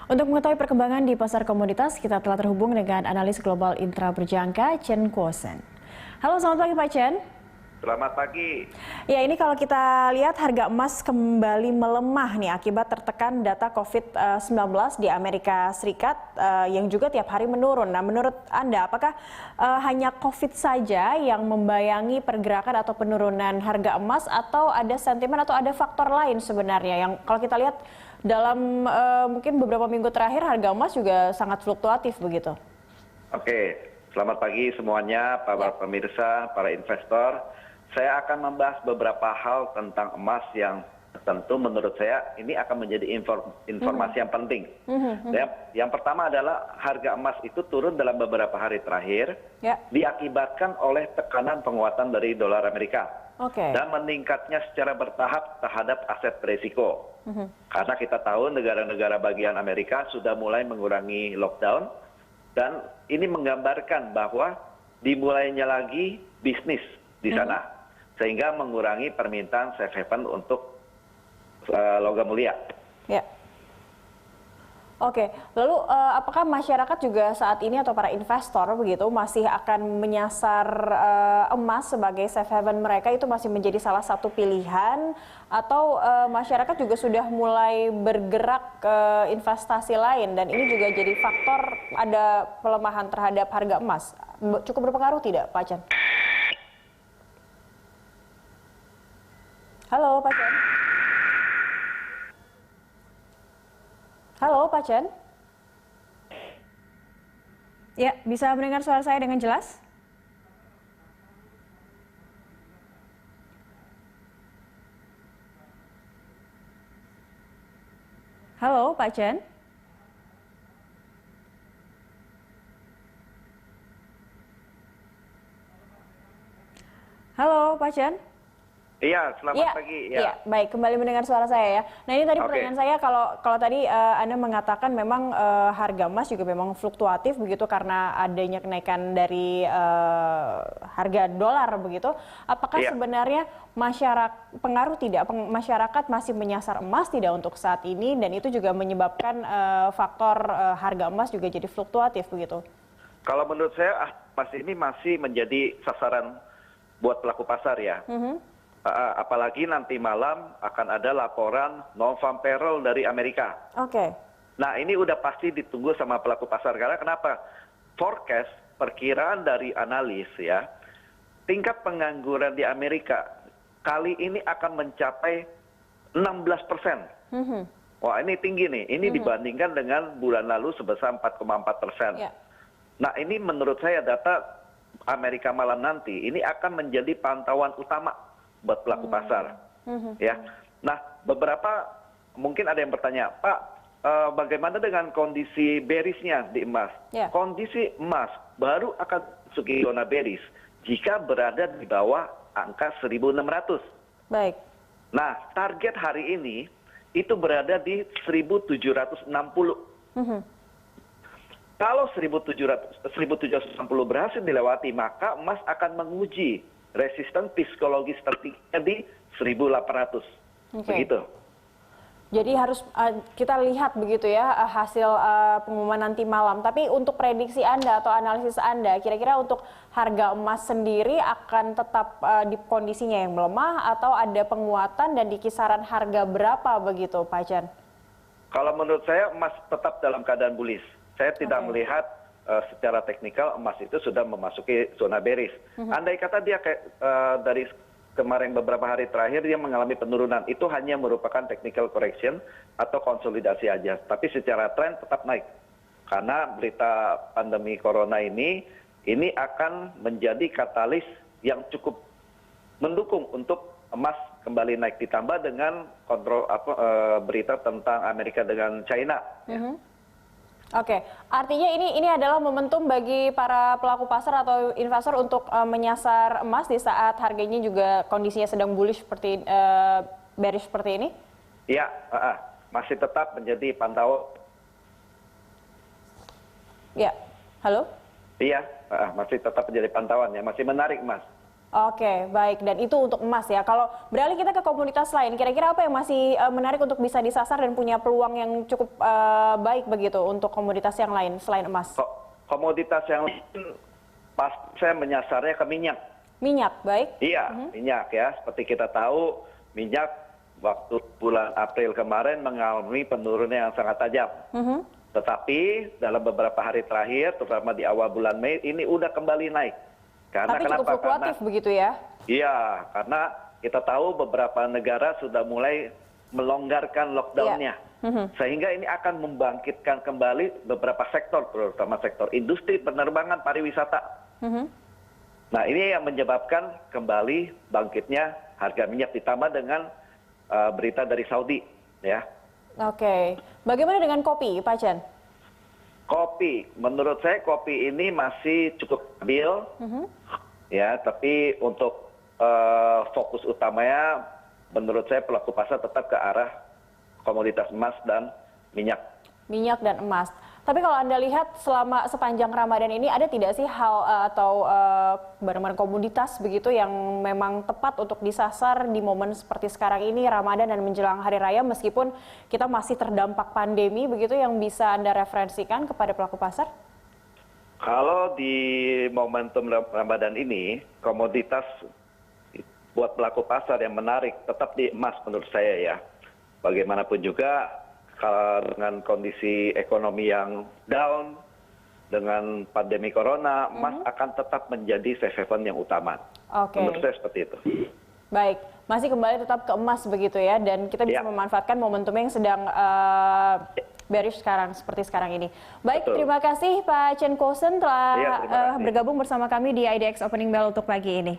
Untuk mengetahui perkembangan di pasar komoditas, kita telah terhubung dengan analis global Intra Berjangka, Chen Guosen. Halo, selamat pagi Pak Chen. Selamat pagi. Ya, ini kalau kita lihat harga emas kembali melemah nih akibat tertekan data COVID-19 di Amerika Serikat yang juga tiap hari menurun. Nah, menurut Anda, apakah hanya COVID saja yang membayangi pergerakan atau penurunan harga emas, atau ada sentimen atau ada faktor lain sebenarnya yang kalau kita lihat dalam mungkin beberapa minggu terakhir harga emas juga sangat fluktuatif begitu? Oke, selamat pagi semuanya, para pemirsa, para investor. Saya akan membahas beberapa hal tentang emas yang tentu menurut saya ini akan menjadi informasi yang penting. Yang pertama adalah harga emas itu turun dalam beberapa hari terakhir diakibatkan oleh tekanan penguatan dari dolar Amerika dan meningkatnya secara bertahap terhadap aset berisiko. Karena kita tahu negara-negara bagian Amerika sudah mulai mengurangi lockdown dan ini menggambarkan bahwa dimulainya lagi bisnis di sana. Sehingga mengurangi permintaan safe haven untuk logam mulia. Ya. Oke, lalu apakah masyarakat juga saat ini atau para investor begitu masih akan menyasar emas sebagai safe haven mereka, itu masih menjadi salah satu pilihan, atau masyarakat juga sudah mulai bergerak ke investasi lain dan ini juga jadi faktor ada pelemahan terhadap harga emas? Cukup berpengaruh tidak, Pak Chen? Halo Pak Chen. Halo Pak Chen. Ya, bisa mendengar suara saya dengan jelas? Halo Pak Chen. Halo Pak Chen. Iya, selamat pagi. Iya, baik, kembali mendengar suara saya ya. Nah, ini tadi pertanyaan saya, kalau tadi Anda mengatakan memang harga emas juga memang fluktuatif begitu karena adanya kenaikan dari harga dolar begitu. Apakah sebenarnya pengaruh tidak masyarakat masih menyasar emas tidak untuk saat ini, dan itu juga menyebabkan faktor harga emas juga jadi fluktuatif begitu? Kalau menurut saya emas ini masih menjadi sasaran buat pelaku pasar ya. Apalagi nanti malam akan ada laporan non-farm payroll dari Amerika. Nah, ini udah pasti ditunggu sama pelaku pasar. Karena kenapa? Forecast, perkiraan dari analis ya, tingkat pengangguran di Amerika kali ini akan mencapai 16%. Wah, ini tinggi nih. Ini dibandingkan dengan bulan lalu sebesar 4,4%. Nah, ini menurut saya data Amerika malam nanti ini akan menjadi pantauan utama buat pelaku pasar. Ya. Nah, mungkin ada yang bertanya, Pak, bagaimana dengan kondisi bearish-nya di emas? Kondisi emas baru akan masuk ke zona bearish jika berada di bawah angka 1.600. Baik. Nah, target hari ini itu berada di 1.760. Kalau 1.760 berhasil dilewati, maka emas akan menguji resisten psikologis tertingginya di 1.800. Begitu. Jadi harus kita lihat begitu ya hasil pengumuman nanti malam. Tapi untuk prediksi Anda atau analisis Anda, kira-kira untuk harga emas sendiri akan tetap di kondisinya yang melemah atau ada penguatan, dan di kisaran harga berapa begitu, Pak Chen? Kalau menurut saya emas tetap dalam keadaan bullish. Saya tidak melihat secara teknikal emas itu sudah memasuki zona bearish. Andai kata dia dari kemarin beberapa hari terakhir dia mengalami penurunan, itu hanya merupakan technical correction atau konsolidasi aja. Tapi secara tren tetap naik. Karena berita pandemi corona ini akan menjadi katalis yang cukup mendukung untuk emas kembali naik, ditambah dengan kontrol berita tentang Amerika dengan China. Oke, artinya ini adalah momentum bagi para pelaku pasar atau investor untuk menyasar emas di saat harganya juga kondisinya sedang bullish seperti bearish seperti ini? Iya, masih tetap menjadi pantauan. Ya, halo? Iya, masih tetap menjadi pantauan ya, masih menarik Mas. Oke, baik. Dan itu untuk emas ya. Kalau beralih kita ke komoditas lain, kira-kira apa yang masih menarik untuk bisa disasar dan punya peluang yang cukup baik begitu untuk komoditas yang lain selain emas? Komoditas yang lain pasti saya menyasarnya ke minyak. Minyak, baik. Iya, minyak ya. Seperti kita tahu, minyak waktu bulan April kemarin mengalami penurunan yang sangat tajam. Tetapi dalam beberapa hari terakhir, terutama di awal bulan Mei, ini udah kembali naik. Tapi cukup fluktuatif begitu ya? Iya, karena kita tahu beberapa negara sudah mulai melonggarkan lockdown-nya. Sehingga ini akan membangkitkan kembali beberapa sektor, terutama sektor industri, penerbangan, pariwisata. Nah, ini yang menyebabkan kembali bangkitnya harga minyak ditambah dengan berita dari Saudi, ya. Oke, bagaimana dengan kopi, Pak Chan? Kopi, menurut saya kopi ini masih cukup stabil, ya. Tapi untuk fokus utamanya, menurut saya pelaku pasar tetap ke arah komoditas emas dan minyak. Minyak dan emas. Tapi kalau Anda lihat selama sepanjang Ramadan ini ada tidak sih hal atau barang-barang komoditas begitu yang memang tepat untuk disasar di momen seperti sekarang ini Ramadan dan menjelang Hari Raya meskipun kita masih terdampak pandemi begitu yang bisa Anda referensikan kepada pelaku pasar? Kalau di momentum Ramadan ini komoditas buat pelaku pasar yang menarik tetap di emas menurut saya ya. Bagaimanapun juga kalau dengan kondisi ekonomi yang down, dengan pandemi corona, emas akan tetap menjadi safe haven yang utama. Menurut saya seperti itu. Baik, masih kembali tetap ke emas begitu ya, dan kita bisa memanfaatkan momentum yang sedang bearish sekarang, seperti sekarang ini. Baik, terima kasih Pak Chen Kosen telah bergabung bersama kami di IDX Opening Bell untuk pagi ini.